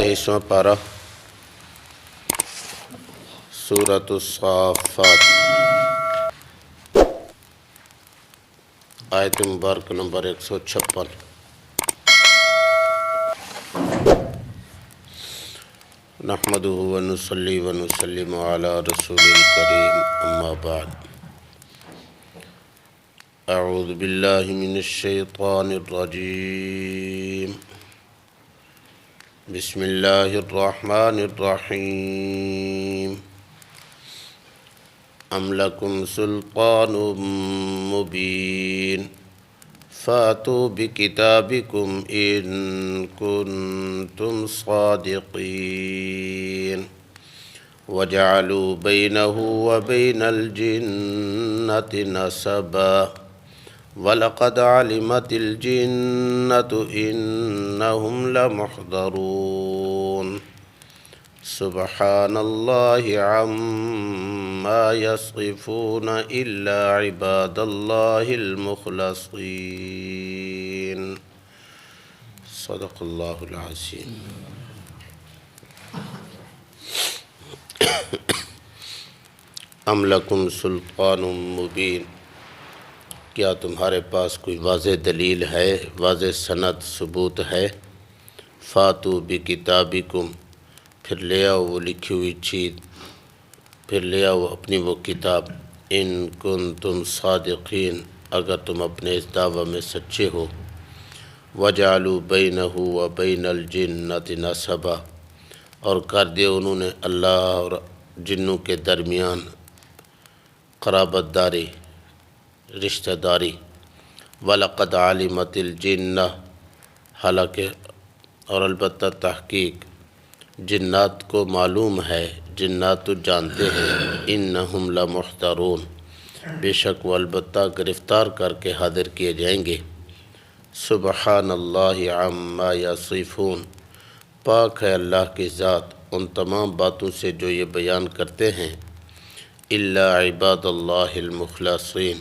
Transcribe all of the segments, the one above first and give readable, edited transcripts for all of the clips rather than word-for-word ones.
23واں پارہ سورۃ الصافات، آیت مبارک نمبر 156۔ نحمدہ ونصلی ونسلم علی رسول الکریم، اما بعد۔ اعوذ باللہ من الشیطان الرجیم، بسم اللہ الرحمن الرحیم۔ ام لکم سلطان مبین فاتوا بکتابکم ان کنتم صادقین وجعلوا بینہ وبین الجنۃ نسبا وَلَقَدْ عَلِمَتِ الْجِنَّةُ إِنَّهُمْ لَمُحْضَرُونَ سُبْحَانَ اللَّهِ عَمَّا يَصِفُونَ إِلَّا عِبَادَ اللَّهِ الْمُخْلَصِينَ۔ صدق اللہ العظیم۔ ام لکم سلطان مبین، کیا تمہارے پاس کوئی واضح دلیل ہے، واضح سند ثبوت ہے؟ فاتوا بکتابکم، پھر لے آؤ وہ لکھی ہوئی چیز، پھر لے آؤ اپنی وہ کتاب، ان کنتم صادقین، اگر تم اپنے اس دعویٰ میں سچے ہو۔ وجعلوا بینہ وبین الجنۃ نسبا، اور کر دیا انہوں نے اللہ اور جنوں کے درمیان قرابت داری، رشتہ داری۔ وَلَقَدْ عَلِمَتِ الْجِنَّةُ، حالانکہ اور البتہ تحقیق جنات کو معلوم ہے، جنات تو جانتے ہیں، اِنَّهُمْ لَمُحْضَرُونَ، بے شک وہ البتہ گرفتار کر کے حاضر کیے جائیں گے۔ سبحان اللہ عما یصفون، پاک ہے اللہ کی ذات ان تمام باتوں سے جو یہ بیان کرتے ہیں۔ الا عباد اللہ المخلصین،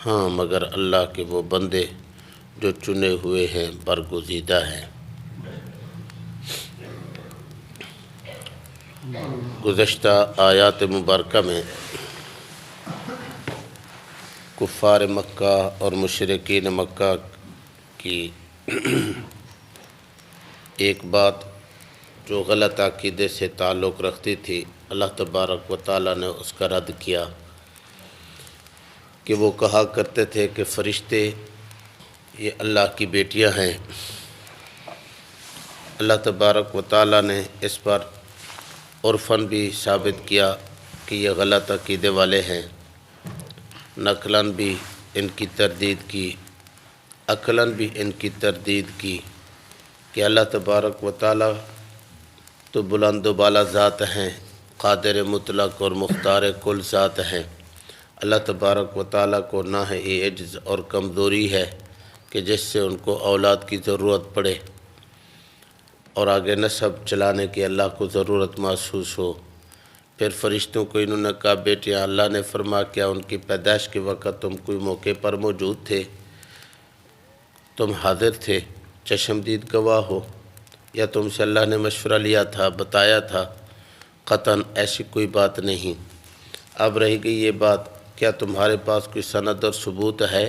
ہاں مگر اللہ کے وہ بندے جو چنے ہوئے ہیں، برگزیدہ ہیں۔ گزشتہ آیات مبارکہ میں کفار مکہ اور مشرکین مکہ کی ایک بات جو غلط عقیدے سے تعلق رکھتی تھی، اللہ تبارک و تعالیٰ نے اس کا رد کیا کہ وہ کہا کرتے تھے کہ فرشتے یہ اللہ کی بیٹیاں ہیں۔ اللہ تبارک و تعالیٰ نے اس پر عرفاً بھی ثابت کیا کہ یہ غلط عقیدے والے ہیں، نقلاً بھی ان کی تردید کی، عقلاً بھی ان کی تردید کی کہ اللہ تبارک و تعالیٰ تو بلند و بالا ذات ہیں، قادر مطلق اور مختار کل ذات ہیں۔ اللہ تبارک و تعالیٰ کو نہ ہے یہ عجز اور کمزوری ہے کہ جس سے ان کو اولاد کی ضرورت پڑے اور آگے نسب چلانے کی اللہ کو ضرورت محسوس ہو۔ پھر فرشتوں کو انہوں نے کہا بیٹیاں، اللہ نے فرمایا کیا ان کی پیدائش کے وقت تم کوئی موقع پر موجود تھے، تم حاضر تھے، چشمدید گواہ ہو، یا تم سے اللہ نے مشورہ لیا تھا، بتایا تھا؟ قطعاً ایسی کوئی بات نہیں۔ اب رہی گئی یہ بات، کیا تمہارے پاس کوئی سند اور ثبوت ہے؟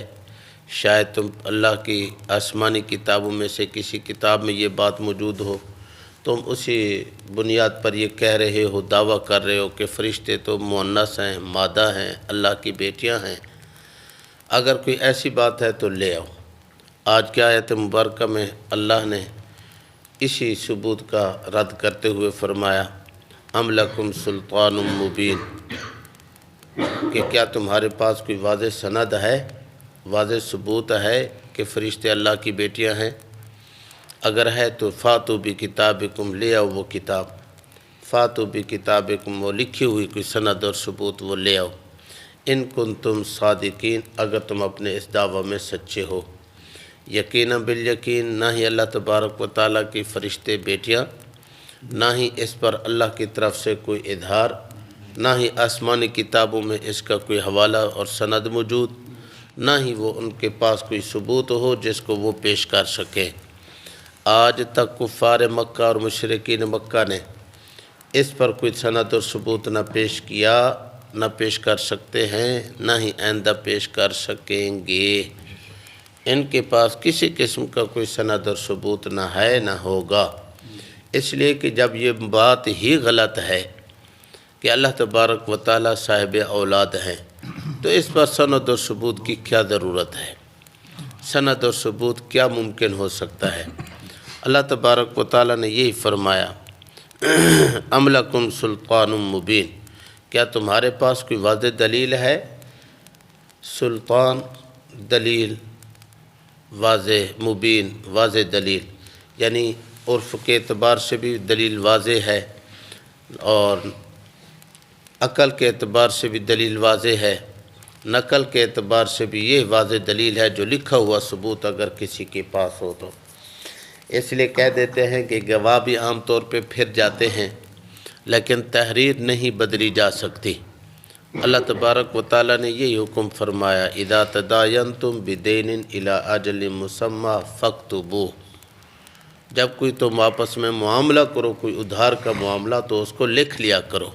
شاید تم اللہ کی آسمانی کتابوں میں سے کسی کتاب میں یہ بات موجود ہو، تم اسی بنیاد پر یہ کہہ رہے ہو، دعویٰ کر رہے ہو کہ فرشتے تو مؤنث ہیں، مادہ ہیں، اللہ کی بیٹیاں ہیں۔ اگر کوئی ایسی بات ہے تو لے آؤ۔ آج کی آیت مبارکہ میں اللہ نے اسی ثبوت کا رد کرتے ہوئے فرمایا ام لکم سلطان مبین، کہ کیا تمہارے پاس کوئی واضح سند ہے، واضح ثبوت ہے کہ فرشتے اللہ کی بیٹیاں ہیں؟ اگر ہے تو فاتوا بکتابکم، لے آؤ وہ کتاب، فاتوا بکتابکم، وہ لکھی ہوئی کوئی سند اور ثبوت وہ لے آؤ، ان کنتم صادقین، اگر تم اپنے اس دعویٰ میں سچے ہو۔ یقیناً بالیقین نہ ہی اللہ تبارک و تعالیٰ کی فرشتے بیٹیاں، نہ ہی اس پر اللہ کی طرف سے کوئی اظہار، نہ ہی آسمانی کتابوں میں اس کا کوئی حوالہ اور سند موجود، نہ ہی وہ ان کے پاس کوئی ثبوت ہو جس کو وہ پیش کر سکیں۔ آج تک کفار مکہ اور مشرکین مکہ نے اس پر کوئی سند اور ثبوت نہ پیش کیا، نہ پیش کر سکتے ہیں، نہ ہی آئندہ پیش کر سکیں گے۔ ان کے پاس کسی قسم کا کوئی سند اور ثبوت نہ ہے نہ ہوگا، اس لیے کہ جب یہ بات ہی غلط ہے کہ اللہ تبارک و تعالیٰ صاحب اولاد ہیں تو اس پر سند اور ثبوت کی کیا ضرورت ہے؟ سند اور ثبوت کیا ممکن ہو سکتا ہے؟ اللہ تبارک و تعالیٰ نے یہی فرمایا، ام لکم سلطان مبین، کیا تمہارے پاس کوئی واضح دلیل ہے؟ سلطان دلیل، واضح، مبین واضح دلیل، یعنی عرف کے اعتبار سے بھی دلیل واضح ہے اور عقل کے اعتبار سے بھی دلیل واضح ہے، نقل کے اعتبار سے بھی یہ واضح دلیل ہے جو لکھا ہوا ثبوت اگر کسی کے پاس ہو تو۔ اس لیے کہہ دیتے ہیں کہ گواہ بھی عام طور پہ پھر جاتے ہیں لیکن تحریر نہیں بدلی جا سکتی۔ اللہ تبارک و تعالیٰ نے یہی حکم فرمایا، اذا تداینتم بدین الی اجل مسمی فاکتبوہ، جب کوئی تم آپس میں معاملہ کرو، کوئی ادھار کا معاملہ، تو اس کو لکھ لیا کرو۔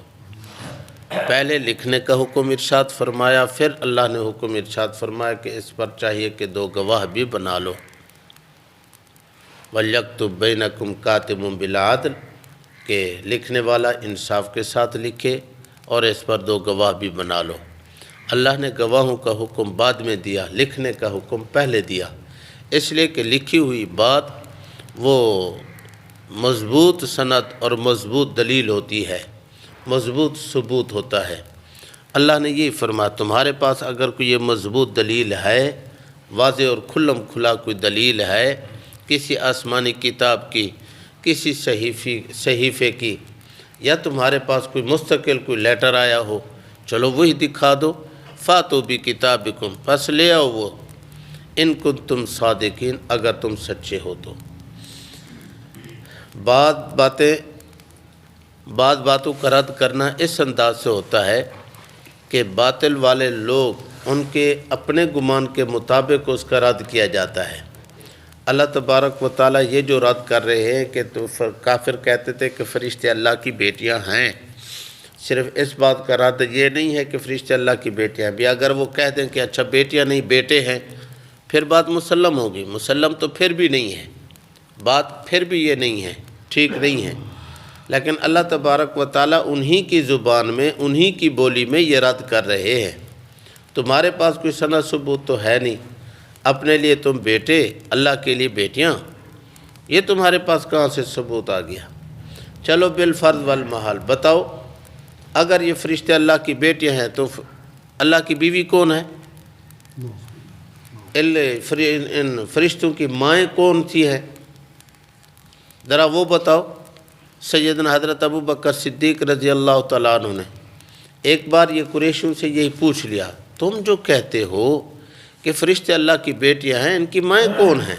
پہلے لکھنے کا حکم ارشاد فرمایا، پھر اللہ نے حکم ارشاد فرمایا کہ اس پر چاہیے کہ 2 گواہ بھی بنا لو۔ وَلْيَكْتُبْ بَيْنَكُمْ كَاتِبٌ بِالْعَدْلِ، کہ لکھنے والا انصاف کے ساتھ لکھے اور اس پر 2 گواہ بھی بنا لو۔ اللہ نے گواہوں کا حکم بعد میں دیا، لکھنے کا حکم پہلے دیا، اس لیے کہ لکھی ہوئی بات وہ مضبوط سند اور مضبوط دلیل ہوتی ہے، مضبوط ثبوت ہوتا ہے۔ اللہ نے یہ فرمایا تمہارے پاس اگر کوئی یہ مضبوط دلیل ہے، واضح اور کھلم کھلا کوئی دلیل ہے کسی آسمانی کتاب کی، کسی صحیفے کی، یا تمہارے پاس کوئی مستقل کوئی لیٹر آیا ہو، چلو وہی دکھا دو۔ فاتو بکتابکم، پس لے آؤ وہ، ان کنتم صادقین، اگر تم سچے ہو تو۔ بعض باتوں کا رد کرنا اس انداز سے ہوتا ہے کہ باطل والے لوگ ان کے اپنے گمان کے مطابق اس کا رد کیا جاتا ہے۔ اللہ تبارک و تعالیٰ یہ جو رد کر رہے ہیں کہ تو کافر کہتے تھے کہ فرشتے اللہ کی بیٹیاں ہیں، صرف اس بات کا رد یہ نہیں ہے کہ فرشتے اللہ کی بیٹیاں بھی، اگر وہ کہہ دیں کہ اچھا بیٹیاں نہیں بیٹے ہیں پھر بات مسلم ہوگی، مسلم تو پھر بھی نہیں ہے، بات پھر بھی یہ نہیں ہے، ٹھیک نہیں ہے۔ لیکن اللہ تبارک و تعالیٰ انہی کی زبان میں، انہی کی بولی میں یہ رد کر رہے ہیں۔ تمہارے پاس کوئی سند ثبوت تو ہے نہیں، اپنے لیے تم بیٹے، اللہ کے لیے بیٹیاں، یہ تمہارے پاس کہاں سے ثبوت آ گیا؟ چلو بالفرض والمحال بتاؤ، اگر یہ فرشتے اللہ کی بیٹیاں ہیں تو اللہ کی بیوی کون ہے؟ ان فرشتوں کی مائیں کون سی ہیں؟ ذرا وہ بتاؤ۔ سیدنا حضرت ابو بکر صدیق رضی اللہ تعالیٰ عنہ نے ایک بار یہ قریشوں سے یہی پوچھ لیا، تم جو کہتے ہو کہ فرشتے اللہ کی بیٹیاں ہیں، ان کی مائیں کون ہیں؟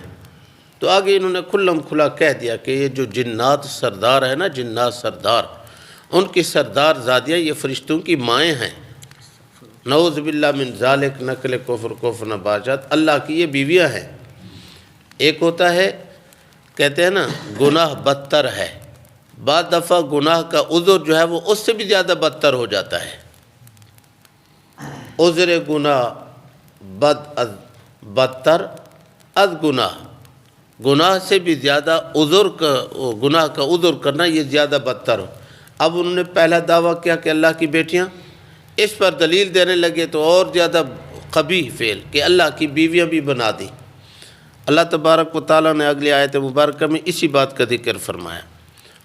تو آگے انہوں نے کھلم کھلا کہہ دیا کہ یہ جو جنات سردار ہے نا، جنات سردار، ان کی سردار زادیاں یہ فرشتوں کی مائیں ہیں۔ نعوذ باللہ من ذالک، نقل کفر نباشت، اللہ کی یہ بیویاں ہیں۔ ایک ہوتا ہے کہتے ہیں نا گناہ بدتر ہے، بعض دفعہ گناہ کا عذر جو ہے وہ اس سے بھی زیادہ بدتر ہو جاتا ہے۔ عذر گناہ بدتر از گناہ، گناہ سے بھی زیادہ گناہ کا عذر کرنا یہ زیادہ بدتر ہو۔ اب انہوں نے پہلا دعویٰ کیا کہ اللہ کی بیٹیاں، اس پر دلیل دینے لگے تو اور زیادہ قبیح فعل کہ اللہ کی بیویاں بھی بنا دی۔ اللہ تبارک و تعالیٰ نے اگلی آیت مبارکہ میں اسی بات کا ذکر فرمایا،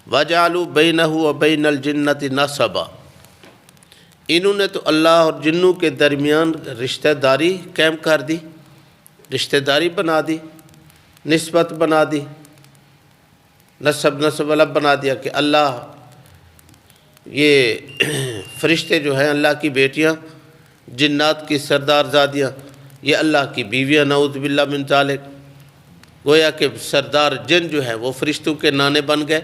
وَجَعَلُوا بَيْنَهُ وَبَيْنَ الْجِنَّةِ نَسَبًا، انہوں نے تو اللہ اور جنوں کے درمیان رشتہ داری قائم کر دی، رشتہ داری بنا دی، نسبت بنا دی، نسب والا بنا دیا کہ اللہ، یہ فرشتے جو ہیں اللہ کی بیٹیاں، جنات کی سردار زادیاں یہ اللہ کی بیویاں، نعوذ باللہ من ذالک، گویا کہ سردار جن جو ہے وہ فرشتوں کے نانے بن گئے۔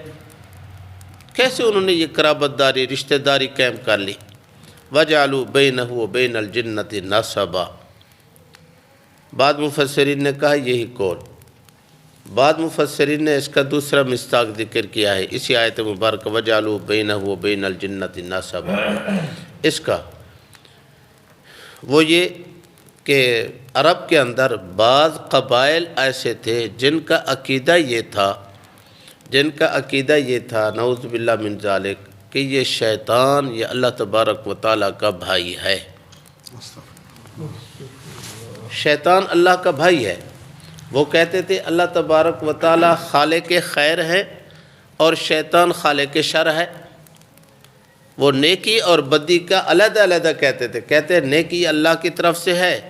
کیسے انہوں نے یہ قرابت داری، رشتہ داری قائم کر لی؟ وَجَعَلُوا بَيْنَهُ وَبَيْنَ الْجِنَّةِ نَسَبًا، بعض مفسرین نے کہا یہی قول، بعد مفسرین نے اس کا دوسرا مصداق ذکر کیا ہے اسی آیت مبارک وجعلوا بینہ و بین الجنۃ نسبا، اس کا وہ یہ کہ عرب کے اندر بعض قبائل ایسے تھے جن کا عقیدہ یہ تھا نعوذ باللہ من ذالک کہ یہ شیطان یہ اللہ تبارک و تعالیٰ کا بھائی ہے، شیطان اللہ کا بھائی ہے۔ وہ کہتے تھے اللہ تبارک و تعالیٰ خالق خیر ہے اور شیطان خالق شر ہے۔ وہ نیکی اور بدی کا علیحدہ علیحدہ کہتے تھے، کہتے ہیں نیکی اللہ کی طرف سے ہے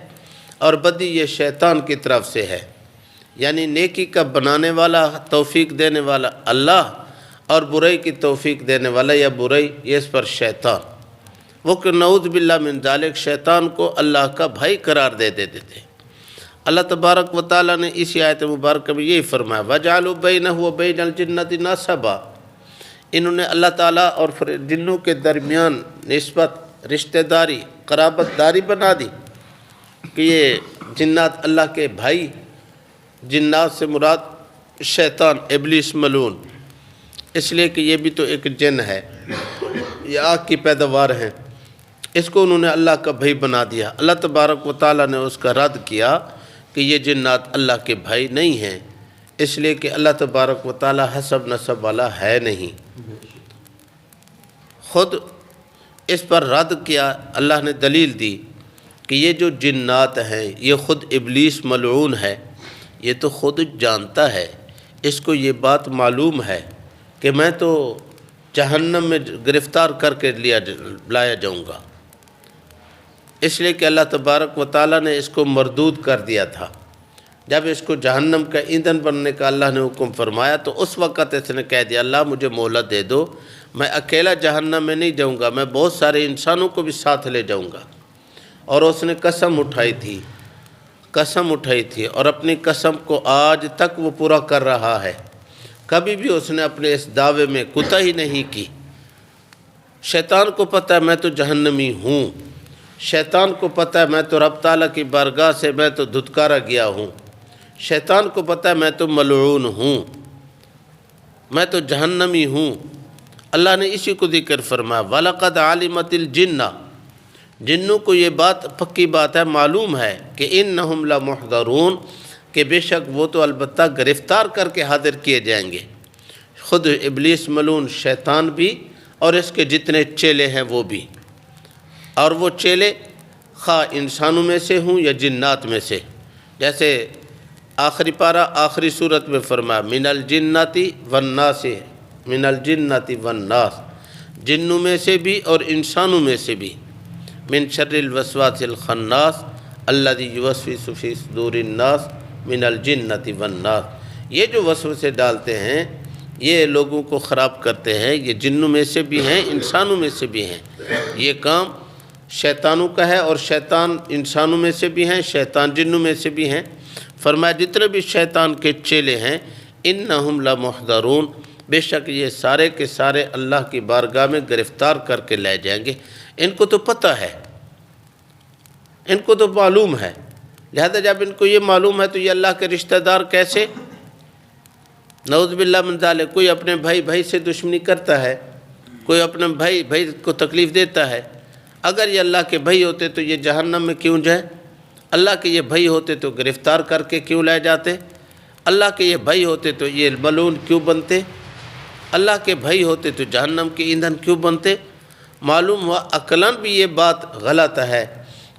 اور بدی یہ شیطان کی طرف سے ہے، یعنی نیکی کا بنانے والا توفیق دینے والا اللہ اور برائی کی توفیق دینے والا یا برائی یہ اس پر شیطان۔ وہ کہ نعوذ باللہ من ذالک شیطان کو اللہ کا بھائی قرار دے دیتے تھے۔ اللہ تبارک و تعالیٰ نے اسی آیت مبارکہ میں یہی فرمایا وَجَعَلُوا بَيْنَهُ وَبَيْنَ الْجِنَّةِ نَسَبًا، انہوں نے اللہ تعالیٰ اور جنوں کے درمیان نسبت رشتہ داری قرابت داری بنا دی کہ یہ جنات اللہ کے بھائی، جنات سے مراد شیطان ابلیس ملعون، اس لیے کہ یہ بھی تو ایک جن ہے، یہ آگ کی پیداوار ہیں، اس کو انہوں نے اللہ کا بھائی بنا دیا۔ اللہ تبارک و تعالیٰ نے اس کا رد کیا کہ یہ جنات اللہ کے بھائی نہیں ہیں، اس لیے کہ اللہ تبارک و تعالیٰ حسب نسب والا ہے نہیں۔ خود اس پر رد کیا، اللہ نے دلیل دی کہ یہ جو جنات ہیں یہ خود ابلیس ملعون ہے، یہ تو خود جانتا ہے، اس کو یہ بات معلوم ہے کہ میں تو جہنم میں گرفتار کر کے لایا جاؤں گا، اس لیے کہ اللہ تبارک و تعالیٰ نے اس کو مردود کر دیا تھا۔ جب اس کو جہنم کا ایندھن بننے کا اللہ نے حکم فرمایا تو اس وقت اس نے کہہ دیا اللہ مجھے مہلت دے دو، میں اکیلا جہنم میں نہیں جاؤں گا، میں بہت سارے انسانوں کو بھی ساتھ لے جاؤں گا۔ اور اس نے قسم اٹھائی تھی اور اپنی قسم کو آج تک وہ پورا کر رہا ہے، کبھی بھی اس نے اپنے اس دعوے میں کوتاہی نہیں کی۔ شیطان کو پتہ ہے میں تو جہنمی ہوں، شیطان کو پتہ ہے میں تو رب تعالیٰ کی بارگاہ سے میں تو دھتکارا گیا ہوں، شیطان کو پتہ ہے میں تو ملعون ہوں، میں تو جہنمی ہوں۔ اللہ نے اسی کو ذکر فرمایا وَلَقَدْ عَلِمَتِ الْجِنَّ، جنوں کو یہ بات پکی بات ہے، معلوم ہے کہ اِنَّهُمْ لَمُحْضَرُونَ، کہ بے شک وہ تو البتہ گرفتار کر کے حاضر کیے جائیں گے۔ خود ابلیس ملعون شیطان بھی اور اس کے جتنے چیلے ہیں وہ بھی، اور وہ چیلے خواہ انسانوں میں سے ہوں یا جنات میں سے، جیسے آخری پارہ آخری صورت میں فرمایا من الجنات والناس، من الجنات والناس، جنوں میں سے بھی اور انسانوں میں سے بھی، من شر الوسواس الخناس الذی یوسوس فی صدور الناس من الجنات والناس، یہ جو وسوسے ڈالتے ہیں یہ لوگوں کو خراب کرتے ہیں، یہ جنوں میں سے بھی ہیں انسانوں میں سے بھی ہیں، یہ کام شیطانوں کا ہے اور شیطان انسانوں میں سے بھی ہیں، شیطان جنوں میں سے بھی ہیں۔ فرمایا جتنے بھی شیطان کے چیلے ہیں انہم لمحضرون، بے شک یہ سارے کے سارے اللہ کی بارگاہ میں گرفتار کر کے لے جائیں گے۔ ان کو تو پتہ ہے، ان کو تو معلوم ہے، لہذا جب ان کو یہ معلوم ہے تو یہ اللہ کے رشتہ دار کیسے؟ نعوذ باللہ من ذالک، کوئی اپنے بھائی سے دشمنی کرتا ہے، کوئی اپنے بھائی کو تکلیف دیتا ہے، اگر یہ اللہ کے بھائی ہوتے تو یہ جہنم میں کیوں جائے؟ اللہ کے یہ بھائی ہوتے تو گرفتار کر کے کیوں لے جاتے؟ اللہ کے یہ بھائی ہوتے تو یہ ملعون کیوں بنتے؟ اللہ کے بھائی ہوتے تو جہنم کے ایندھن کیوں بنتے؟ معلوم ہوا عقلاً بھی یہ بات غلط ہے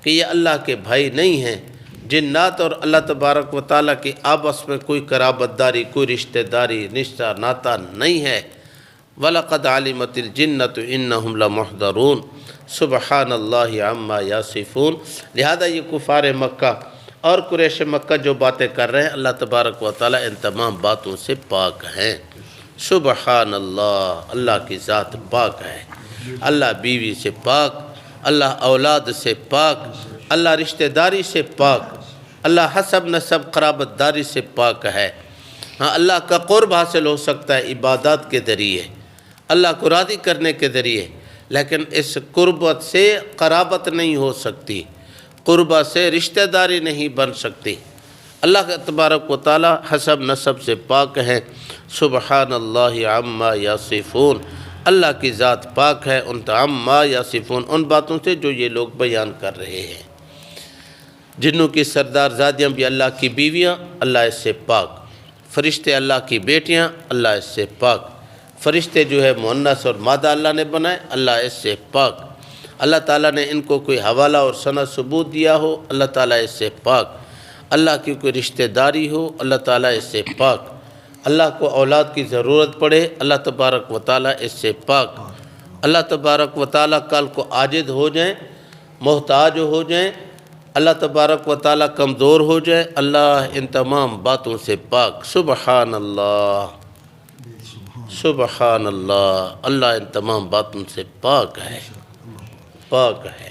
کہ یہ اللہ کے بھائی نہیں ہیں۔ جنات اور اللہ تبارک و تعالیٰ کی آپس میں کوئی قرابت داری، کوئی رشتہ داری، رشتہ ناتا نہیں ہے۔ وَلَقَدْ عَلِمَتِ الْجِنَّةُ إِنَّهُمْ لَمُحْضَرُونَ سبحان اللہ عما یصفون۔ لہذا یہ کفار مکہ اور قریش مکہ جو باتیں کر رہے ہیں اللہ تبارک و تعالیٰ ان تمام باتوں سے پاک ہیں۔ سبحان اللہ، اللہ کی ذات پاک ہے، اللہ بیوی سے پاک، اللہ اولاد سے پاک، اللہ رشتہ داری سے پاک، اللہ حسب نسب قرابت داری سے پاک ہے۔ ہاں اللہ کا قرب حاصل ہو سکتا ہے عبادات کے ذریعے، اللہ کو راضی کرنے کے ذریعے، لیکن اس قربت سے قرابت نہیں ہو سکتی، قربت سے رشتہ داری نہیں بن سکتی۔ اللہ تبارک و تعالی حسب نسب سے پاک ہیں۔ سبحان اللہ عما یصفون، اللہ کی ذات پاک ہے ان عما یصفون، ان باتوں سے جو یہ لوگ بیان کر رہے ہیں۔ جنوں کی سردار زادیاں بھی اللہ کی بیویاں، اللہ اس سے پاک۔ فرشتے اللہ کی بیٹیاں، اللہ اس سے پاک۔ فرشتے جو ہے مؤنث اور مادہ اللہ نے بنائے، اللہ اس سے پاک۔ اللہ تعالیٰ نے ان کو کوئی حوالہ اور سند ثبوت دیا ہو، اللہ تعالیٰ اس سے پاک۔ اللہ کی کوئی رشتہ داری ہو، اللہ تعالیٰ اس سے پاک۔ اللہ کو اولاد کی ضرورت پڑے، اللہ تبارک و تعالیٰ اس سے پاک۔ اللہ تبارک و تعالیٰ کل کو عاجز ہو جائیں، محتاج ہو جائیں، اللہ تبارک و تعالیٰ کمزور ہو جائے، اللہ ان تمام باتوں سے پاک۔ سبحان اللہ، سبحان اللہ، اللہ ان تمام باتوں سے پاک ہے، پاک ہے۔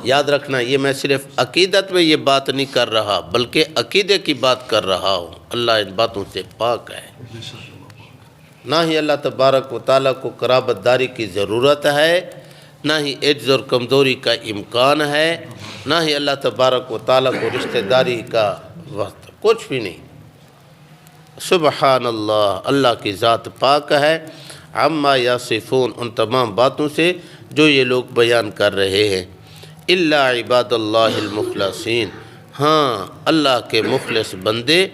یاد رکھنا، یہ میں صرف عقیدت میں یہ بات نہیں کر رہا بلکہ عقیدے کی بات کر رہا ہوں۔ اللہ ان باتوں سے پاک ہے۔ نہ ہی اللہ تبارک و تعالیٰ کو قرابت داری کی ضرورت ہے، نہ ہی عجز اور کمزوری کا امکان ہے، نہ ہی اللہ تبارک و تعالیٰ کو رشتہ داری کا وقت، کچھ بھی نہیں۔ سبحان اللہ، اللہ کی ذات پاک ہے۔ عما یصفون، ان تمام باتوں سے جو یہ لوگ بیان کر رہے ہیں۔ الا عباد اللہ المخلصین، ہاں اللہ کے مخلص بندے،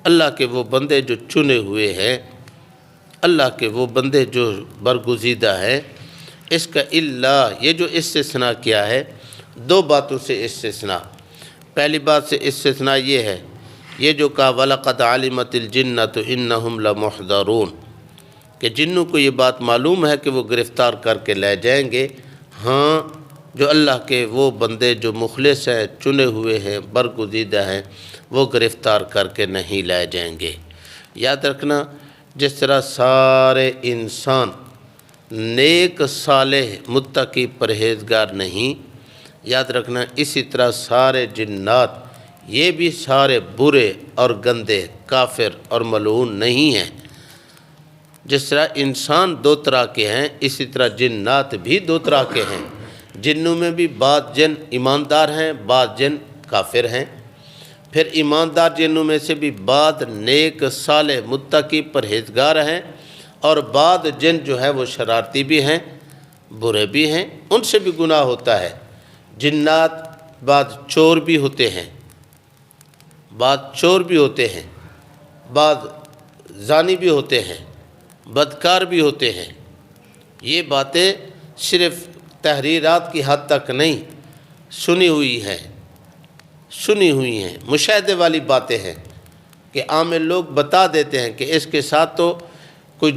اللہ کے وہ بندے جو چنے ہوئے ہیں، اللہ کے وہ بندے جو برگزیدہ ہیں۔ اس کا اللہ، یہ جو استثناء کیا ہے، دو باتوں سے استثناء۔ پہلی بات سے استثناء یہ ہے، یہ جو کہا وَلَقَدْ عَلِمَتِ الْجِنَّةُ إِنَّهُمْ لَمُحْضَرُونَ، کہ جنوں کو یہ بات معلوم ہے کہ وہ گرفتار کر کے لے جائیں گے۔ ہاں، جو اللہ کے وہ بندے جو مخلص ہیں، چنے ہوئے ہیں، برگزیدہ ہیں، وہ گرفتار کر کے نہیں لے جائیں گے۔ یاد رکھنا، جس طرح سارے انسان نیک صالح متقی پرہیزگار نہیں، یاد رکھنا اسی طرح سارے جنات یہ بھی سارے برے اور گندے، کافر اور ملعون نہیں ہیں۔ جس طرح انسان دو طرح کے ہیں، اسی طرح جنات بھی دو طرح کے ہیں۔ جنوں میں بھی بعض جن ایماندار ہیں، بعض جن کافر ہیں۔ پھر ایماندار جنوں میں سے بھی بعض نیک صالح متقی پرہیزگار ہیں، اور بعض جن جو ہے وہ شرارتی بھی ہیں، برے بھی ہیں، ان سے بھی گناہ ہوتا ہے۔ جنات بعض چور بھی ہوتے ہیں، بعض چور بھی ہوتے ہیں، بعض زانی بھی ہوتے ہیں، بدکار بھی ہوتے ہیں۔ یہ باتیں صرف تحریرات کی حد تک نہیں، سنی ہوئی ہیں، سنی ہوئی ہیں، مشاہدے والی باتیں ہیں کہ عام لوگ بتا دیتے ہیں کہ اس کے ساتھ تو کوئی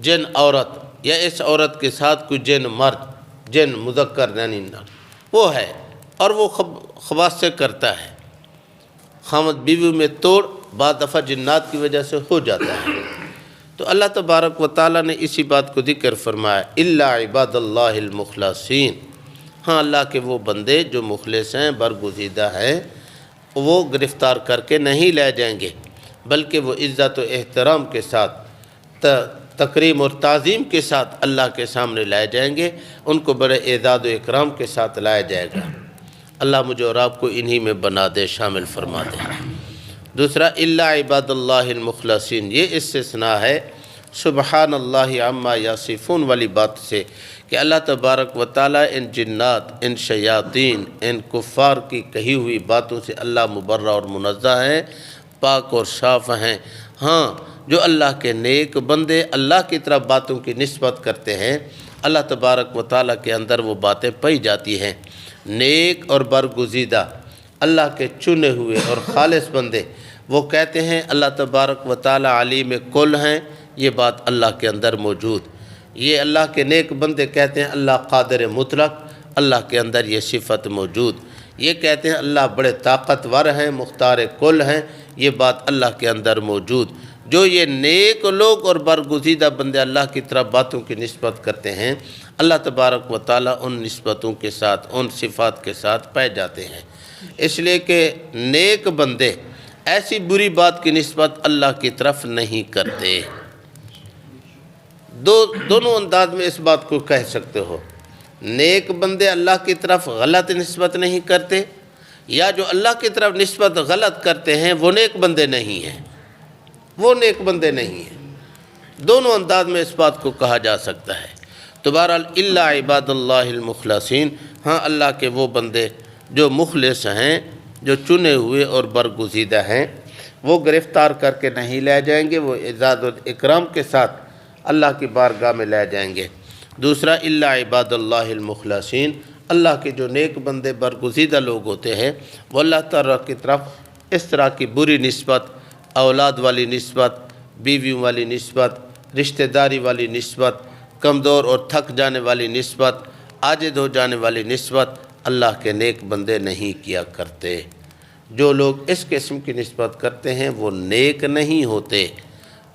جن عورت، یا اس عورت کے ساتھ کوئی جن مرد، جن مذکر یعنی وہ ہے، اور وہ خواص سے کرتا ہے۔ خامد بیوی میں توڑ بعض دفعہ جنات کی وجہ سے ہو جاتا ہے۔ تو اللہ تبارک و تعالیٰ نے اسی بات کو ذکر فرمایا، الا عباد اللہ المخلصین، ہاں اللہ کے وہ بندے جو مخلص ہیں، برگزیدہ ہیں، وہ گرفتار کر کے نہیں لے جائیں گے، بلکہ وہ عزت و احترام کے ساتھ، تکریم اور تعظیم کے ساتھ اللہ کے سامنے لائے جائیں گے، ان کو بڑے اعزاز و اکرام کے ساتھ لایا جائے گا۔ اللہ مجھے اور آپ کو انہی میں بنا دے، شامل فرما دے۔ دوسرا، الا عباد اللہ المخلصین، یہ استثناء ہے سبحان اللہ عما یصفون والی بات سے، کہ اللہ تبارک و تعالیٰ ان جنات، ان شیاطین، ان کفار کی کہی ہوئی باتوں سے اللہ مبرہ اور منزہ ہیں، پاک اور صاف ہیں۔ ہاں، جو اللہ کے نیک بندے اللہ کی طرف باتوں کی نسبت کرتے ہیں، اللہ تبارک و تعالیٰ کے اندر وہ باتیں پائی جاتی ہیں۔ نیک اور برگزیدہ اللہ کے چنے ہوئے اور خالص بندے، وہ کہتے ہیں اللہ تبارک و تعالیٰ علیم کل ہیں، یہ بات اللہ کے اندر موجود۔ یہ اللہ کے نیک بندے کہتے ہیں اللہ قادر مطلق، اللہ کے اندر یہ صفت موجود۔ یہ کہتے ہیں اللہ بڑے طاقتور ہیں، مختار کل ہیں، یہ بات اللہ کے اندر موجود۔ جو یہ نیک لوگ اور برگزیدہ بندے اللہ کی طرف باتوں کی نسبت کرتے ہیں، اللہ تبارک و تعالیٰ ان نسبتوں کے ساتھ، ان صفات کے ساتھ پائے جاتے ہیں۔ اس لیے کہ نیک بندے ایسی بری بات کی نسبت اللہ کی طرف نہیں کرتے۔ دونوں انداز میں اس بات کو کہہ سکتے ہو، نیک بندے اللہ کی طرف غلط نسبت نہیں کرتے، یا جو اللہ کی طرف نسبت غلط کرتے ہیں وہ نیک بندے نہیں ہیں، وہ نیک بندے نہیں ہیں۔ دونوں انداز میں اس بات کو کہا جا سکتا ہے۔ تو بہرحال الا عباد اللہ المخلصین، ہاں اللہ کے وہ بندے جو مخلص ہیں، جو چنے ہوئے اور برگزیدہ ہیں، وہ گرفتار کر کے نہیں لے جائیں گے، وہ اعزاز و اکرام کے ساتھ اللہ کی بارگاہ میں لے جائیں گے۔ دوسرا الا عباد اللہ المخلصین، اللہ کے جو نیک بندے برگزیدہ لوگ ہوتے ہیں وہ اللہ تعالیٰ کی طرف اس طرح کی بری نسبت، اولاد والی نسبت، بیویوں والی نسبت، رشتہ داری والی نسبت، کمزور اور تھک جانے والی نسبت، عاجز ہو جانے والی نسبت اللہ کے نیک بندے نہیں کیا کرتے۔ جو لوگ اس قسم کی نسبت کرتے ہیں وہ نیک نہیں ہوتے،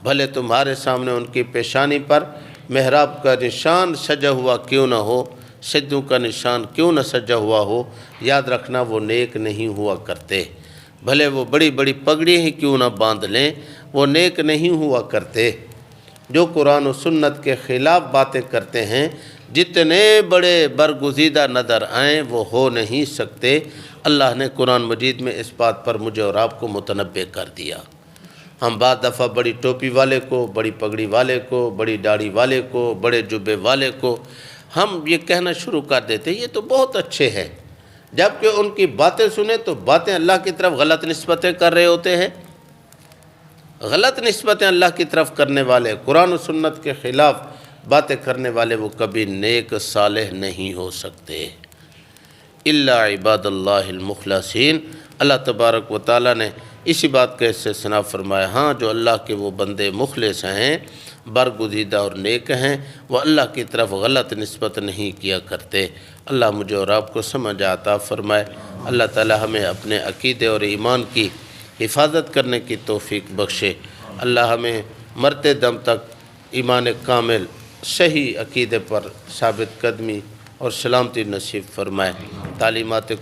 بھلے تمہارے سامنے ان کی پیشانی پر محراب کا نشان سجا ہوا کیوں نہ ہو، سجدوں کا نشان کیوں نہ سجا ہوا ہو، یاد رکھنا وہ نیک نہیں ہوا کرتے۔ بھلے وہ بڑی بڑی پگڑی ہی کیوں نہ باندھ لیں، وہ نیک نہیں ہوا کرتے۔ جو قرآن و سنت کے خلاف باتیں کرتے ہیں، جتنے بڑے برگزیدہ نظر آئیں وہ ہو نہیں سکتے۔ اللہ نے قرآن مجید میں اس بات پر مجھے اور آپ کو متنبہ کر دیا۔ ہم بعض دفعہ بڑی ٹوپی والے کو، بڑی پگڑی والے کو، بڑی داڑھی والے کو، بڑے جبے والے کو ہم یہ کہنا شروع کر دیتے یہ تو بہت اچھے ہیں، جبکہ ان کی باتیں سنیں تو باتیں اللہ کی طرف غلط نسبتیں کر رہے ہوتے ہیں۔ غلط نسبتیں اللہ کی طرف کرنے والے، قرآن و سنت کے خلاف باتیں کرنے والے وہ کبھی نیک صالح نہیں ہو سکتے۔ الا عباد اللہ المخلصین، اللہ تبارک و تعالیٰ نے اسی بات کا استثناء فرمایا، ہاں جو اللہ کے وہ بندے مخلص ہیں، برگزیدہ اور نیک ہیں، وہ اللہ کی طرف غلط نسبت نہیں کیا کرتے۔ اللہ مجھے اور آپ کو سمجھ عطا فرمائے۔ اللہ تعالیٰ ہمیں اپنے عقیدے اور ایمان کی حفاظت کرنے کی توفیق بخشے۔ اللہ ہمیں مرتے دم تک ایمان کامل، صحیح عقیدے پر ثابت قدمی اور سلامتی نصیب فرمائے۔ تعلیمات